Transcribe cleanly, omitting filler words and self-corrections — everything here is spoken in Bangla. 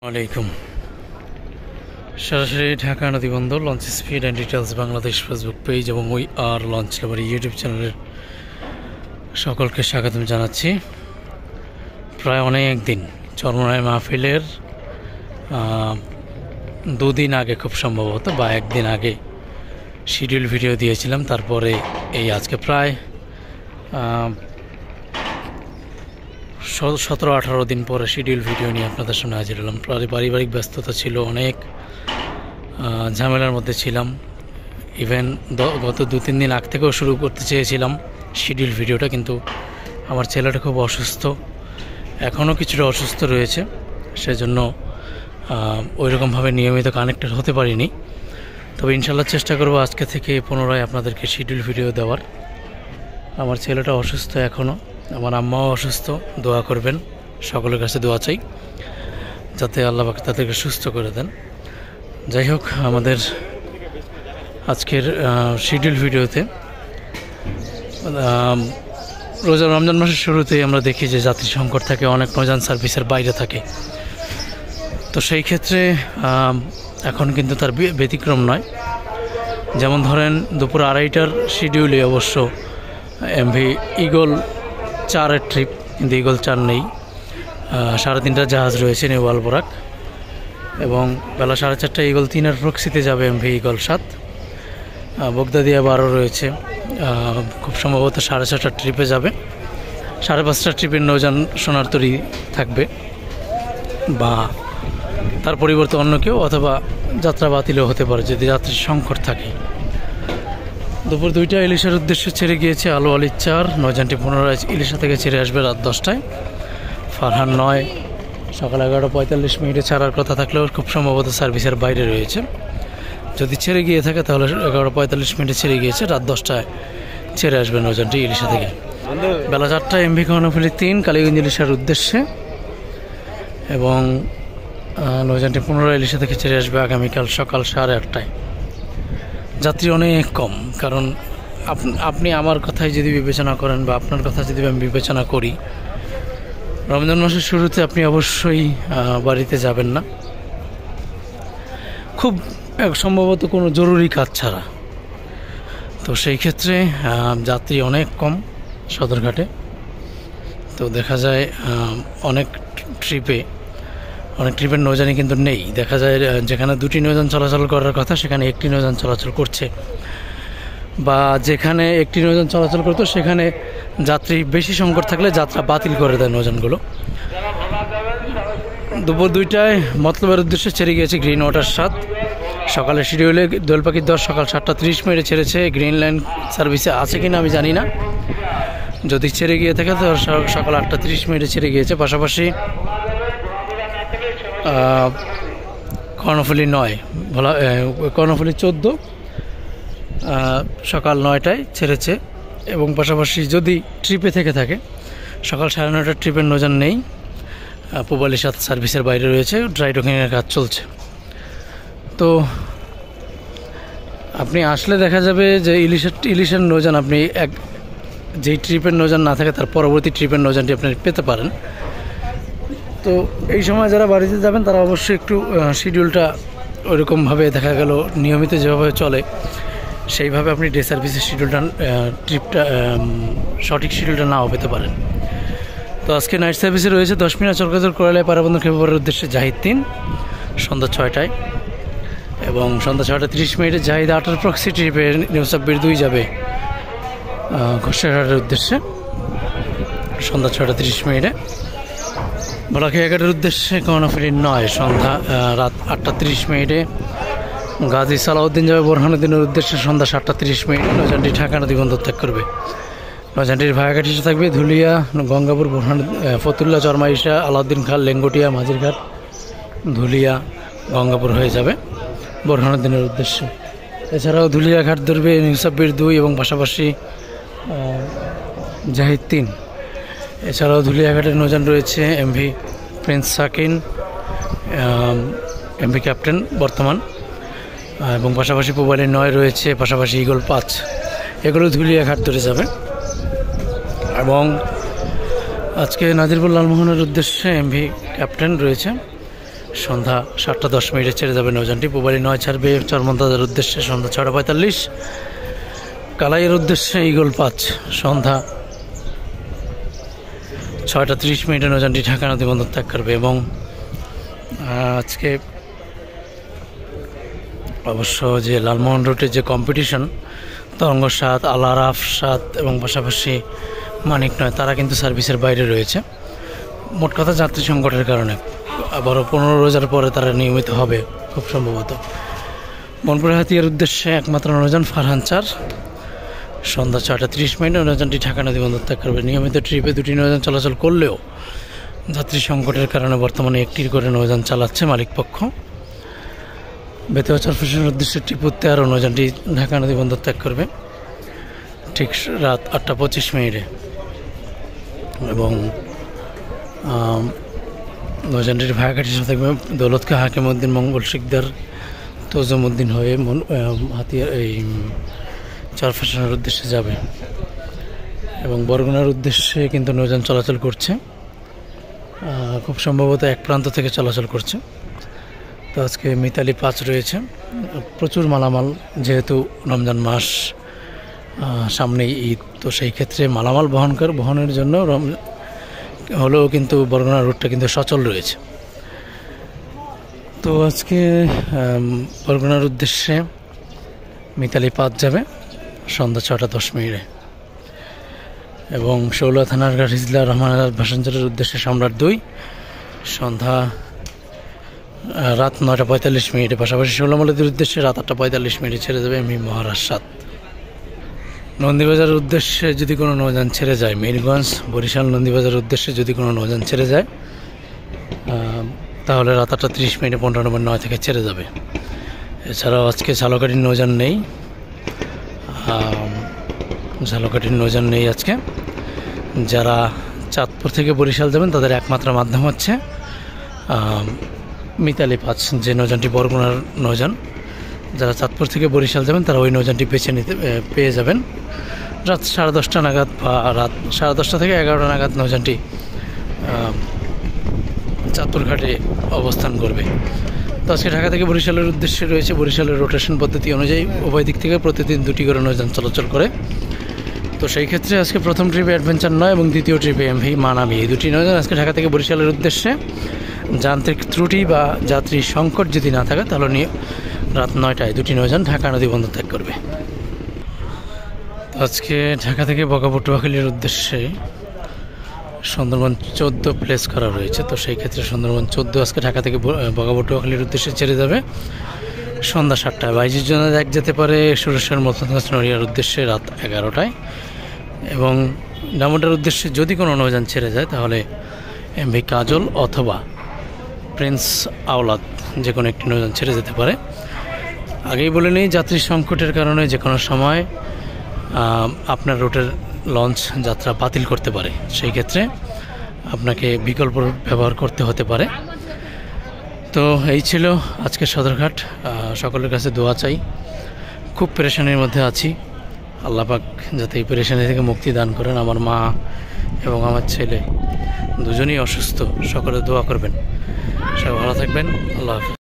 আলাইকুম। সরাসরি ঢাকা নদীবন্দর launch speed and details Bangladesh Facebook page এবং ওই আর লঞ্চ লাভার ইউটিউব চ্যানেলের সকলকে স্বাগতম জানাচ্ছি। প্রায় অনেক দিন চরমনাই মাহফিলের দুদিন আগে খুব সম্ভবত বা একদিন আগে শিডিউল ভিডিও দিয়েছিলাম। তারপরে এই আজকে প্রায় 17-18 দিন পরে শিডিউল ভিডিও নিয়ে আপনাদের সামনে হাজির হলাম। পারিবারিক ব্যস্ততা ছিল, অনেক ঝামেলার মধ্যে ছিলাম। ইভেন গত 2-3 দিন আগ থেকেও শুরু করতে চেয়েছিলাম শিডিউল ভিডিওটা, কিন্তু আমার ছেলেটা খুব অসুস্থ, এখনও কিছুটা অসুস্থ রয়েছে, সেজন্য ওইরকমভাবে নিয়মিত কানেক্টেড হতে পারিনি। তবে ইনশাল্লাহ চেষ্টা করব আজকে থেকে পুনরায় আপনাদেরকে শিডিউল ভিডিও দেওয়ার। আমার ছেলেটা অসুস্থ এখনও, আমার আম্মাও অসুস্থ, দোয়া করবেন, সকলের কাছে দোয়া চাই যাতে আল্লাহ পাক তাদেরকে সুস্থ করে দেন। যাই হোক, আমাদের আজকের শিডিউল ভিডিওতে রমজান মাসের শুরুতেই আমরা দেখি যে যাত্রী সংকট থাকে, অনেক নৌযান সার্ভিসের বাইরে থাকে। তো সেই ক্ষেত্রে এখন কিন্তু তার ব্যতিক্রম নয়। যেমন ধরেন দুপুর 2:30টার শিডিউলে অবশ্য এমভি ঈগল 4-এর ট্রিপ, কিন্তু ঈগল 4 নেই। 3:30টার জাহাজ রয়েছে নিউ আলবোরাক, এবং বেলা 4:30টায় ঈগল 3-এর প্রক্সিতে যাবে এমভি ঈগল 7। বগদাদিয়া 12 রয়েছে, খুব সম্ভবত 6:30টার ট্রিপে যাবে। 5:30টার ট্রিপের নৌযান সোনারতরী থাকবে, বা তার পরিবর্তে অন্য কেউ, অথবা যাত্রা বাতিলও হতে পারে যদি যাত্রীর সংকট থাকে। দুপুর 2টায় ইলিশার উদ্দেশ্যে ছেড়ে গিয়েছে আলো আলী 4। নৌযানটি পুনরায় ইলিশা থেকে ছেড়ে আসবে রাত 10টায়। ফারহান 9 সকাল 11:45 ছাড়ার কথা থাকলেও খুব সম্ভবত সার্ভিসের বাইরে রয়েছে। যদি ছেড়ে গিয়ে থাকে তাহলে 11:45 ছেড়ে গিয়েছে, রাত 10টায় ছেড়ে আসবে নৌযানটি ইলিশা থেকে। বেলা 4টায় এমভি কর্ণফুলী 3 কালীগঞ্জ ইলিশার উদ্দেশ্যে, এবং নৌযানটি পুনরায় ইলিশা থেকে ছেড়ে আসবে আগামীকাল সকাল 8:30টায়। যাত্রী অনেক কম, কারণ আপনি আমার কথাই যদি বিবেচনা করেন বা আপনার কথা যদি আমি বিবেচনা করি, রমজান মাসের শুরুতে আপনি অবশ্যই বাড়িতে যাবেন না, খুব সম্ভবত কোনো জরুরি কাজ ছাড়া। তো সেই ক্ষেত্রে যাত্রী অনেক কম সদরঘাটে। তো দেখা যায় অনেক ট্রিপের নৌযানই কিন্তু নেই। দেখা যায় যেখানে 2টি নৌযান চলাচল করার কথা সেখানে 1টি নৌযান চলাচল করছে, বা যেখানে 1টি নৌযান চলাচল করতো সেখানে যাত্রী বেশি সংকট থাকলে যাত্রা বাতিল করে দেয় নৌযানগুলো। দুপুর 2টায় মতলবের উদ্দেশ্যে ছেড়ে গিয়েছে গ্রিন ওয়াটার 7। সকালে শিডিউলে দোলপাখি 10 সকাল 7:30 ছেড়েছে। গ্রিন লাইন সার্ভিসে আছে কিনা আমি জানি না, যদি ছেড়ে গিয়ে থাকে তো সকাল 8:30 ছেড়ে গিয়েছে। পাশাপাশি কর্ণফুলী 9 কর্ণফুলী 14 সকাল 9টায় ছেড়েছে, এবং পাশাপাশি যদি ট্রিপে থেকে থাকে সকাল 9:30টার ট্রিপের নৌযান নেই, পূবালী 7 সার্ভিসের বাইরে রয়েছে, ড্রাই ডকিংয়ের কাজ চলছে। তো আপনি আসলে দেখা যাবে যে ইলিশের নৌযান আপনি যেই ট্রিপের নৌযান না থাকে তার পরবর্তী ট্রিপের নৌযানটি আপনি পেতে পারেন। তো এই সময় যারা বাড়িতে যাবেন তারা অবশ্যই একটু শিডিউলটা ওইরকমভাবে, দেখা গেল নিয়মিত যেভাবে চলে সেইভাবে আপনি ডে সার্ভিসের ট্রিপটা সঠিক শিডিউলটা নাও পেতে পারেন। তো আজকে নাইট সার্ভিসে রয়েছে 10 মিনিট চরকাচর করালে পারাবন্ধ খেপারের উদ্দেশ্যে জাহিদ 3 সন্ধ্যা 6টায়, এবং সন্ধ্যা 6:30 জাহিদ 8-এর প্রক্সি ট্রিপে নিউ সাব্বির 2 যাবে ঘোষেরহাটের উদ্দেশ্যে সন্ধ্যা 6:30। ভোলাখি 11-এর উদ্দেশ্যে কর্ণফুলী 9 সন্ধ্যা রাত 8:30। গাজী সালাউদ্দিন যাবে বোরহানুদ্দিনের উদ্দেশ্যে সন্ধ্যা 7:30। নৌযানটি ঢাকা নদীবন্দর ত্যাগ করবে। নৌযানটির ভায়াঘাট হিসেবে থাকবে ধুলিয়া, গঙ্গাপুর, ফতুল্লা, চরমাইশা, আলাউদ্দিন খাল, লেঙ্গুটিয়া, মাঝিরঘাট, ধুলিয়া, গঙ্গাপুর হয়ে যাবে বোরহানুদ্দিনের উদ্দেশ্যে। এছাড়াও ধুলিয়া ঘাট ধরবে নিউ সাব্বির 2 এবং পাশাপাশি জাহিদ 3। এছাড়াও ধুলিয়াঘাটের নৌযান রয়েছে এমভি প্রিন্স সাকিন, এমভি ক্যাপ্টেন বর্তমান, এবং পাশাপাশি পূবালী 9 রয়েছে, পাশাপাশি ঈগল 5। এগুলো ধুলিয়াঘাট ধরে যাবে। এবং আজকে নাজিরপুর লালমোহনের উদ্দেশ্যে এমভি ক্যাপ্টেন রয়েছে, সন্ধ্যা 7:10 ছেড়ে যাবে নৌযানটি। পুবালি 9 ছাড়বে চরমন্দাজের উদ্দেশ্যে সন্ধ্যা 6:45। কালাইয়ের উদ্দেশ্যে ইগল 5 সন্ধ্যা 6:30 নৌযানটি ঢাকা নদী বন্দর ত্যাগ করবে। এবং আজকে অবশ্য যে লালমোহন রুটের যে কম্পিটিশন, তরঙ্গ 7, আল আরাফ 7 এবং পাশাপাশি মানিক 9 তারা কিন্তু সার্ভিসের বাইরে রয়েছে। মোট কথা যাত্রী সংকটের কারণে আবারও 15 রোজার পরে তারা নিয়মিত হবে খুব সম্ভবত। মনপুরা হাতিয়ার উদ্দেশ্যে একমাত্র নৌযান ফারহান 4 সন্ধ্যা 6:30 নৌযানটি ঢাকা নদী বন্দর ত্যাগ করবে। নিয়মিত ট্রিপে 2টি নৌযান চলাচল করলেও যাত্রী সংকটের কারণে বর্তমানে 1টির করে নৌযান চালাচ্ছে মালিকপক্ষ। বেতুয়া চরফেশনের উদ্দেশ্যে টিপু 13 নৌযানটি ঢাকা নদী বন্দর ত্যাগ করবে ঠিক রাত 8:25। এবং নৌযানটির ভাগাঘাটি থাকবে দৌলতখা হাকিমউদ্দিন মঙ্গল শিকদার তজুমউদ্দিন হয়ে হাতিয়ার এই চরফেশনের উদ্দেশ্যে যাবে। এবং বরগুনার উদ্দেশ্যে কিন্তু নৌযান চলাচল করছে, খুব সম্ভবত এক প্রান্ত থেকে চলাচল করছে। তো আজকে মিতালি 5 রয়েছে। প্রচুর মালামাল, যেহেতু রমজান মাস সামনেই ঈদ, তো সেই ক্ষেত্রে মালামাল বহনের জন্য হলেও কিন্তু বরগুনা রুটটা কিন্তু সচল রয়েছে। তো আজকে বরগুনার উদ্দেশ্যে মিতালি 5 যাবে সন্ধ্যা 6:10। এবং শৌলা থানার ঘাট হিজলা রহমান ভাসানচরের উদ্দেশ্যে সম্রাট 2 সন্ধ্যা রাত 9:45। পাশাপাশি ষোলামলাদের উদ্দেশ্যে রাত 8:45 ছেড়ে যাবে এমভি মহারাজ 7। নন্দীবাজারের উদ্দেশ্যে যদি কোনো নৌযান ছেড়ে যায়, মিরগঞ্জ বরিশাল নন্দীবাজারের উদ্দেশ্যে যদি কোনো নৌযান ছেড়ে যায়, তাহলে রাত 8:30 15 নম্বর 9 থেকে ছেড়ে যাবে। এছাড়াও আজকে ঝালকাঠির নৌযান নেই, আজকে। যারা চাঁদপুর থেকে বরিশাল যাবেন তাদের একমাত্র মাধ্যম হচ্ছে মিতালি 5 যে নৌযানটি বরগুনার নৌযান। যারা চাঁদপুর থেকে বরিশাল যাবেন তারা ওই নৌযানটি পেয়ে যাবেন রাত 10:30 নাগাদ বা রাত 10:30 থেকে 11টা নাগাদ নৌযানটি চাঁদপুর ঘাটে অবস্থান করবে। তো আজকে ঢাকা থেকে বরিশালের উদ্দেশ্যে রয়েছে। বরিশালের রোটেশন পদ্ধতি অনুযায়ী উভয় দিক থেকে প্রতিদিন 2টি করে নৌযান চলাচল করে। তো সেই ক্ষেত্রে আজকে প্রথম ট্রিপে অ্যাডভেঞ্চার 9 এবং দ্বিতীয় ট্রিপে এমভি মানামি, এই 2টি নৌযান আজকে ঢাকা থেকে বরিশালের উদ্দেশ্যে। যান্ত্রিক ত্রুটি বা যাত্রী সংকট যদি না থাকে তাহলে রাত 9টায় 2টি নৌযান ঢাকা নদী বন্দর ত্যাগ করবে। আজকে ঢাকা থেকে বগাপটুয়াখালীর উদ্দেশ্যে সুন্দরবন 14 প্লেস করা রয়েছে। তো সেই ক্ষেত্রে সুন্দরবন 14 আজকে ঢাকা থেকে বগাপটুয়াখালীর উদ্দেশ্যে ছেড়ে যাবে সন্ধ্যা 7টায়। বাইজির জন্য এক যেতে পারে সুরেশ্বর মথনগঞ্জ নড়িয়ার উদ্দেশ্যে রাত 11টায়। এবং ডামোডার উদ্দেশ্যে যদি কোনো নৌযান ছেড়ে যায় তাহলে এমভি কাজল অথবা প্রিন্স আওলাদ যে কোনো একটি নৌযান ছেড়ে যেতে পারে। আগেই বলে নিই, যাত্রী সংকটের কারণে যে কোনো সময় আপনার রুটের লঞ্চ যাত্রা বাতিল করতে পারে। সেই ক্ষেত্রে আপনাকে বিকল্প ব্যবহার করতে হতে পারে। তো এই ছিল আজকের সদরঘাট। সকলের কাছে দোয়া চাই, খুব পেরেশানির মধ্যে আছি। আল্লাহ পাক যাতে এই পেরেশানি থেকে মুক্তি দান করেন। আমার মা এবং আমার ছেলে দুজনেই অসুস্থ, সকলে দোয়া করবেন। সবাই ভালো থাকবেন। আল্লাহ হাফেজ।